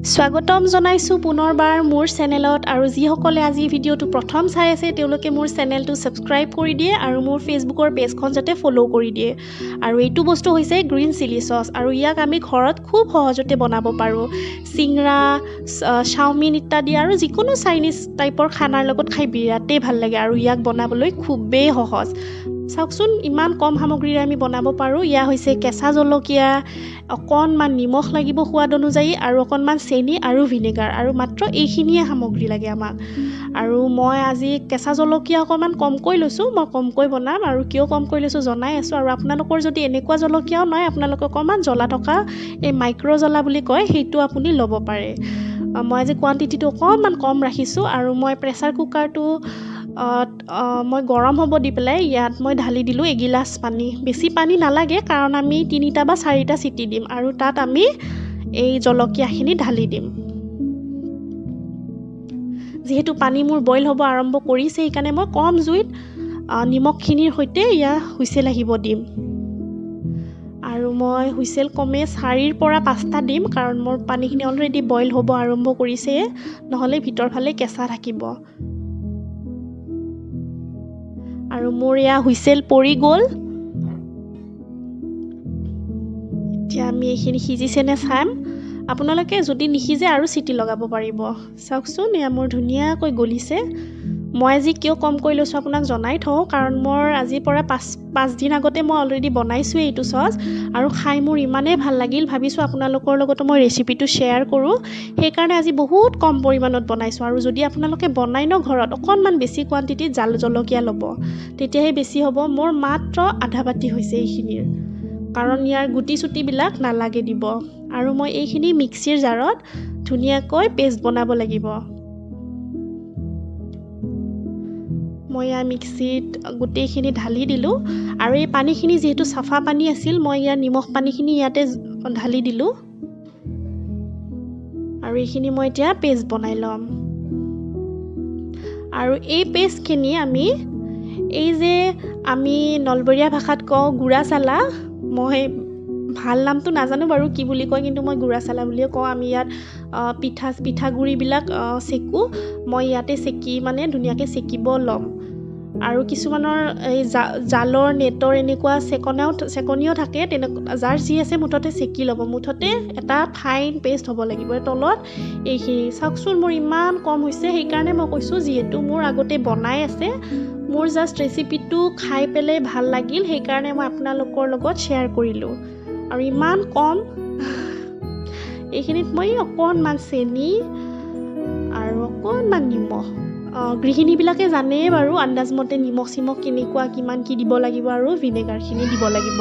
স্বাগতম জনাইছো পুনৰবাৰ মোৰ চেনেলত আৰু যিসকলে আজি ভিডিঅ'টো প্ৰথম চাই আছে তেওঁলোকে মোৰ চেনেলটো সাবস্ক্ৰাইব কৰি দিয়ে আৰু মোৰ ফেচবুকৰ পেজখন যাতে ফলো কৰি দিয়ে আৰু এইটো বস্তু হৈছে গ্ৰীণ চিলি সস আৰু ইয়াক আমি ঘৰত খুব সহজতে বনাব পাৰো চিংৰা চাওমিন ইত্যাদি আৰু যিকোনো চাইনিজ টাইপৰ খানাৰ লগত খাই বিৰাটেই ভাল লাগে আৰু ইয়াক বনাবলৈ খুবেই সহজ চাওকচোন ইমান কম সামগ্ৰীৰে আমি বনাব পাৰোঁ ইয়া হৈছে কেঁচা জলকীয়া অকণমান নিমখ লাগিব সোৱাদ অনুযায়ী আৰু অকণমান চেনি আৰু ভিনেগাৰ আৰু মাত্ৰ এইখিনিয়ে সামগ্ৰী লাগে আমাক আৰু মই আজি কেঁচা জলকীয়া অকণমান কমকৈ লৈছোঁ মই কমকৈ বনাম আৰু কিয় কমকৈ লৈছোঁ জনাই আছোঁ আৰু আপোনালোকৰ যদি এনেকুৱা জলকীয়াও নাই আপোনালোকে অকণমান জ্বলা থকা এই মাইক্ৰ' জ্বলা বুলি কয় সেইটো আপুনি ল'ব পাৰে মই আজি কোৱান্টিটিটো অকণমান কম ৰাখিছোঁ আৰু মই প্ৰেছাৰ কুকাৰটো মই গৰম হ'ব দি পেলাই ইয়াত মই ঢালি দিলোঁ এগিলাচ পানী বেছি পানী নালাগে কাৰণ আমি 3টা বা 4টা চিটি দিম আৰু তাত আমি এই জলকীয়াখিনি ঢালি দিম যেহেতু পানী মোৰ বইল হ'ব আৰম্ভ কৰিছে সেইকাৰণে মই কম জুইত নিমখখিনিৰ সৈতে ইয়া হুইচেল আহিব দিম আৰু মই হুইচেল কমে 4ৰ পৰা 5টা দিম কাৰণ মোৰ পানীখিনি অলৰেডি বইল হ'ব আৰম্ভ কৰিছে নহ'লে ভিতৰ ফালে কেঁচা থাকিব আৰু মোৰ ইয়া হুইচেল পৰি গ'ল এতিয়া আমি এইখিনি সিজিছে নে চাম আপোনালোকে যদি নিসিজে আৰু চিটি লগাব পাৰিব চাওকচোন এয়া মোৰ ধুনীয়াকৈ গলিছে মই আজি কিয় কমকৈ লৈছোঁ আপোনাক জনাই থওঁ কাৰণ মোৰ আজিৰ পৰা 5 দিন আগতে মই অলৰেডি বনাইছোঁ এইটো সস আৰু খাই মোৰ ইমানেই ভাল লাগিল ভাবিছোঁ আপোনালোকৰ লগতো মই ৰেচিপিটো শ্বেয়াৰ কৰোঁ সেইকাৰণে আজি বহুত কম পৰিমাণত বনাইছোঁ আৰু যদি আপোনালোকে বনাই ন ঘৰত অকণমান বেছি কোৱান্টিটিত জলকীয়া ল'ব তেতিয়াহে বেছি হ'ব মোৰ মাত্ৰ আধা বাটি হৈছে এইখিনিৰ কাৰণ ইয়াৰ গুটি চুটিবিলাক নালাগে দিব আৰু মই এইখিনি মিক্সিৰ জাৰত ধুনীয়াকৈ পেষ্ট বনাব লাগিব মই ইয়াৰ মিক্সিত গোটেইখিনি ঢালি দিলোঁ আৰু এই পানীখিনি যিহেতু চাফা পানী আছিল মই ইয়াৰ নিমখ পানীখিনি ইয়াতে ঢালি দিলোঁ আৰু এইখিনি মই এতিয়া পেষ্ট বনাই ল'ম আৰু এই পেষ্টখিনি আমি এই যে আমি নলবৰীয়া ভাষাত কওঁ গুড়া চালা মই ভাল নামটো নাজানো বাৰু কি বুলি কয় কিন্তু মই গুড়া চালা বুলিয়ে কওঁ আমি ইয়াত পিঠাগুড়িবিলাক চেকোঁ মই ইয়াতে চেকি মানে ধুনীয়াকৈ চেকিব ল'ম আৰু কিছুমানৰ এই জালৰ নেটৰ এনেকুৱা চেকনিও থাকে তেনেকুৱা যাৰ যি আছে মুঠতে চেকি ল'ব মুঠতে এটা ফাইন পেষ্ট হ'ব লাগিব তলত এইখিনি চাওকচোন মোৰ ইমান কম হৈছে সেইকাৰণে মই কৈছোঁ যিহেতু মোৰ আগতে বনাই আছে মোৰ জাষ্ট ৰেচিপিটো খাই পেলাই ভাল লাগিল সেইকাৰণে মই আপোনালোকৰ লগত শ্বেয়াৰ কৰিলোঁ আৰু ইমান কম এইখিনিত মই অকণমান চেনি আৰু অকণমান নিমখ গৃহিণীবিলাকে জানেই বাৰু আন্দাজমতে নিমখ কেনেকুৱা কিমান কি দিব লাগিব আৰু ভিনেগাৰখিনি দিব লাগিব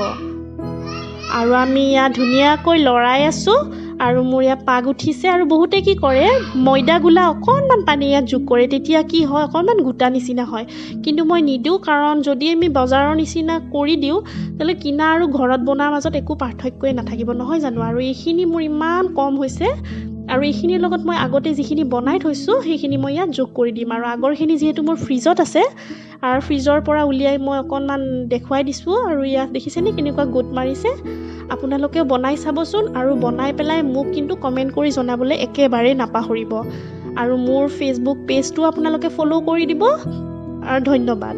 আৰু আমি ইয়াত ধুনীয়াকৈ লৰাই আছোঁ আৰু মোৰ ইয়াত পাগ উঠিছে আৰু বহুতে কি কৰে ময়দা গোলা অকণমান পানী ইয়াত যোগ কৰে তেতিয়া কি হয় অকণমান গোটা নিচিনা হয় কিন্তু মই নিদিওঁ কাৰণ যদি আমি বজাৰৰ নিচিনা কৰি দিওঁ তেতিয়াহ'লে কিনা আৰু ঘৰত বনোৱাৰ মাজত একো পাৰ্থক্যই নাথাকিব নহয় জানো আৰু এইখিনি মোৰ ইমান কম হৈছে আৰু এইখিনিৰ লগত মই আগতে যিখিনি বনাই থৈছোঁ সেইখিনি মই ইয়াত যোগ কৰি দিম আৰু আগৰখিনি যিহেতু মোৰ ফ্ৰিজত আছে আৰু ফ্ৰিজৰ পৰা উলিয়াই মই অকণমান দেখুৱাই দিছোঁ আৰু ইয়াত দেখিছেনে কেনেকুৱা গোট মাৰিছে আপোনালোকেও বনাই চাবচোন আৰু বনাই পেলাই মোক কিন্তু কমেণ্ট কৰি জনাবলৈ একেবাৰে নাপাহৰিব আৰু মোৰ ফেচবুক পেজটো আপোনালোকে ফ'ল' কৰি দিব আৰু ধন্যবাদ